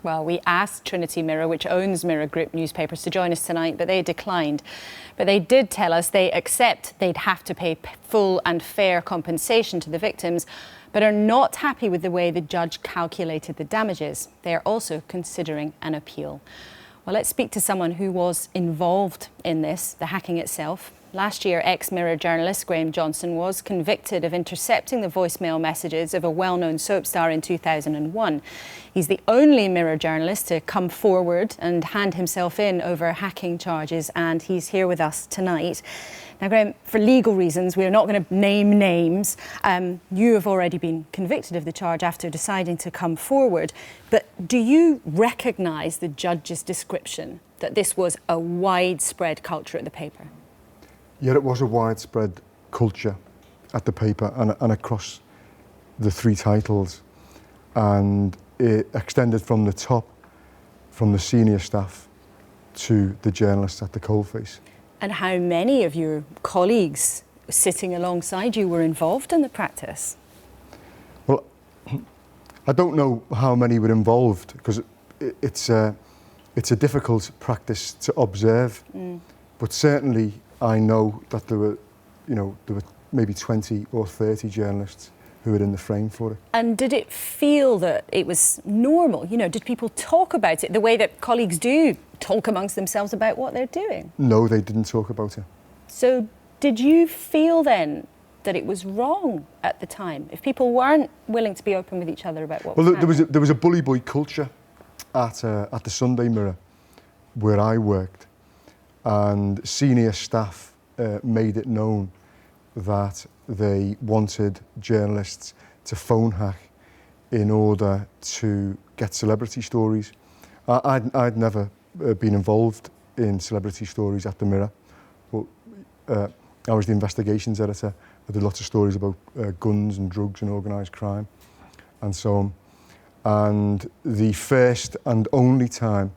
Well, we asked Trinity Mirror, which owns Mirror Group newspapers, to join us tonight, but they declined. But they did tell us they accept they'd have to pay full and fair compensation to the victims, but are not happy with the way the judge calculated the damages. They are also considering an appeal. Well, let's speak to someone who was involved in this, the hacking itself. Last year, ex-Mirror journalist Graham Johnson was convicted of intercepting the voicemail messages of a well-known soap star in 2001. He's the only Mirror journalist to come forward and hand himself in over hacking charges, and he's here with us tonight. Now, Graham, for legal reasons, we're not going to name names. You have already been convicted of the charge after deciding to come forward. But do you recognise the judge's description that this was a widespread culture at the paper? Yeah, it was a widespread culture at the paper and across the three titles. And it extended from the top, from the senior staff, to the journalists at the coalface. And how many of your colleagues sitting alongside you were involved in the practice? Well, I don't know how many were involved, because it's a difficult practice to observe. But certainly I know that there were maybe 20 or 30 journalists who were in the frame for it. And did it feel that it was normal? You know, did people talk about it the way that colleagues do talk amongst themselves about what they're doing? No, they didn't talk about it. So did you feel then that it was wrong at the time, if people weren't willing to be open with each other about what was happening? Well, there was a bully boy culture at the Sunday Mirror where I worked, and senior staff made it known that they wanted journalists to phone hack in order to get celebrity stories. I'd never been involved in celebrity stories at the Mirror, but I was the investigations editor. I did lots of stories about guns and drugs and organised crime and so on. And the first and only time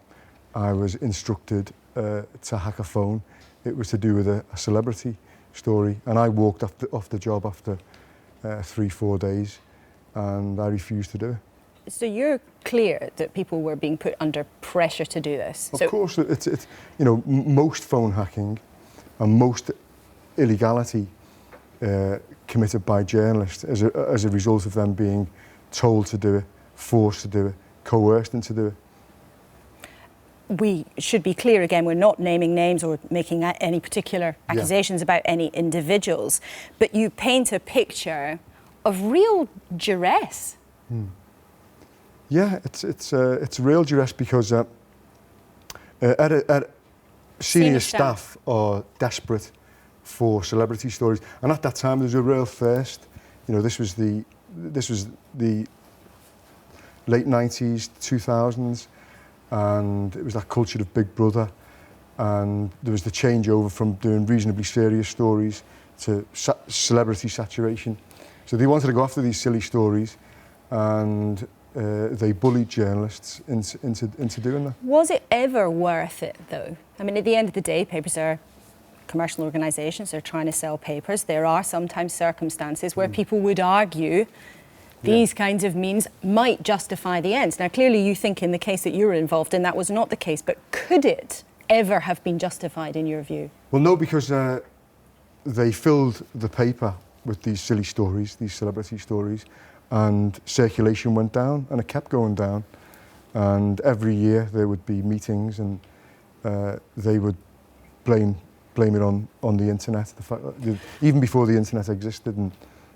I was instructed to hack a phone, it was to do with a celebrity story, and I walked off the job after 3-4 days, and I refused to do it. So you're clear that people were being put under pressure to do this? Of course, it's most phone hacking and most illegality committed by journalists as a result of them being told to do it, forced to do it, coerced into do it. We should be clear again, we're not naming names or making any particular accusations about any individuals, but you paint a picture of real duress. Yeah, it's real duress because senior staff are desperate for celebrity stories, and at that time there was a real thirst. You know, this was the late 90s, 2000s. And it was that culture of Big Brother, and there was the changeover from doing reasonably serious stories to celebrity saturation. So they wanted to go after these silly stories, and they bullied journalists into doing that. Was it ever worth it, though? I mean, at the end of the day, papers are commercial organisations, they're trying to sell papers. There are sometimes circumstances where people would argue these kinds of means might justify the ends. Now, clearly you think in the case that you were involved in, that was not the case, but could it ever have been justified in your view? Well, no, because they filled the paper with these silly stories, these celebrity stories, and circulation went down, and it kept going down. And every year there would be meetings, and they would blame it on the internet, the fact that even before the internet existed, and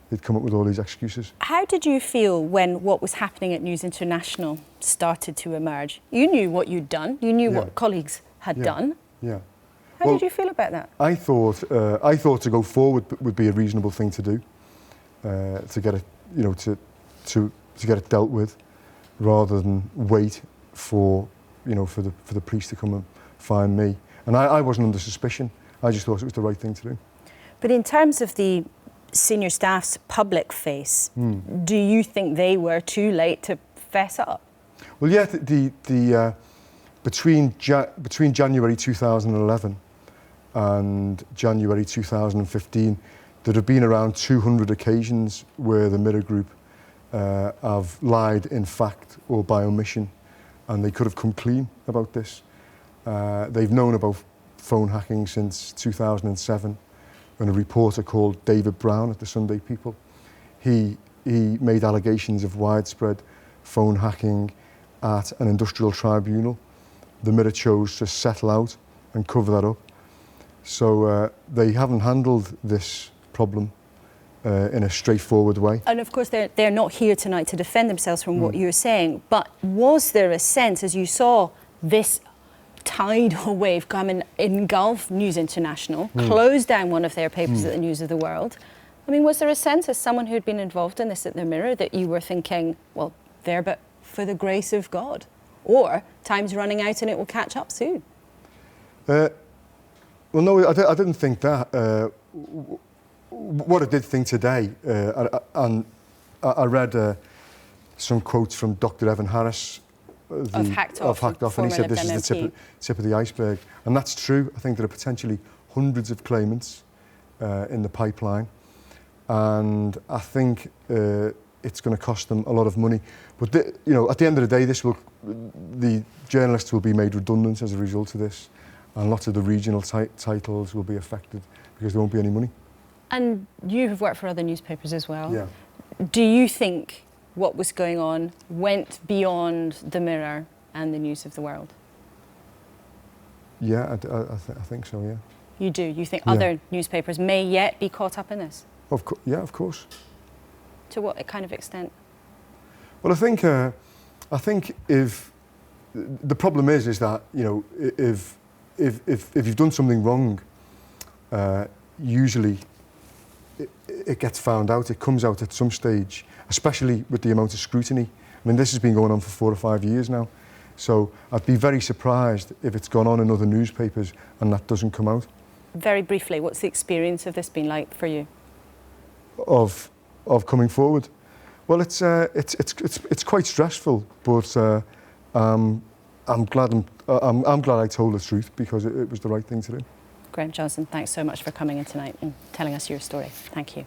they'd come up with all these excuses. How did you feel when what was happening at News International started to emerge? You knew what you'd done. You knew what colleagues had done. Yeah. How did you feel about that? I thought to go forward would be a reasonable thing to do, to get it, to get it dealt with, rather than wait for the police to come and find me. And I wasn't under suspicion. I just thought it was the right thing to do. But in terms of the senior staff's public face, do you think they were too late to fess up? Well, yeah, between January 2011 and January 2015, there have been around 200 occasions where the Mirror Group have lied in fact or by omission and they could have come clean about this. They've known about phone hacking since 2007, when a reporter called David Brown at the Sunday People, he made allegations of widespread phone hacking at an industrial tribunal. The Mirror chose to settle out and cover that up. So they haven't handled this problem in a straightforward way. And of course, they're not here tonight to defend themselves from what you're saying, but was there a sense, as you saw this tidal wave come and engulf News International, close down one of their papers at the News of the World? I mean, was there a sense, as someone who'd been involved in this at the Mirror, that you were thinking, well, there, but for the grace of God? Or time's running out and it will catch up soon? Well, no, I didn't think that. What I did think today, and I read some quotes from Dr. Evan Harris of Hacked Off, and he said this is the tip of the iceberg. And that's true. I think there are potentially hundreds of claimants in the pipeline. And I think it's going to cost them a lot of money. But you know, at the end of the day, the journalists will be made redundant as a result of this, and lots of the regional titles will be affected because there won't be any money. And you have worked for other newspapers as well. Yeah. Do you think what was going on went beyond the Mirror and the News of the World? Yeah, I think so, yeah. You do? You think other newspapers may yet be caught up in this? Yeah, of course. To what kind of extent? Well, I think if the problem is that, you know, if you've done something wrong, usually it gets found out. It comes out at some stage, especially with the amount of scrutiny. I mean, this has been going on for 4 or 5 years now. So I'd be very surprised if it's gone on in other newspapers and that doesn't come out. Very briefly, what's the experience of this been like for you? Of coming forward? Well, it's quite stressful, but I'm glad I told the truth because it was the right thing to do. Graham Johnson, thanks so much for coming in tonight and telling us your story. Thank you.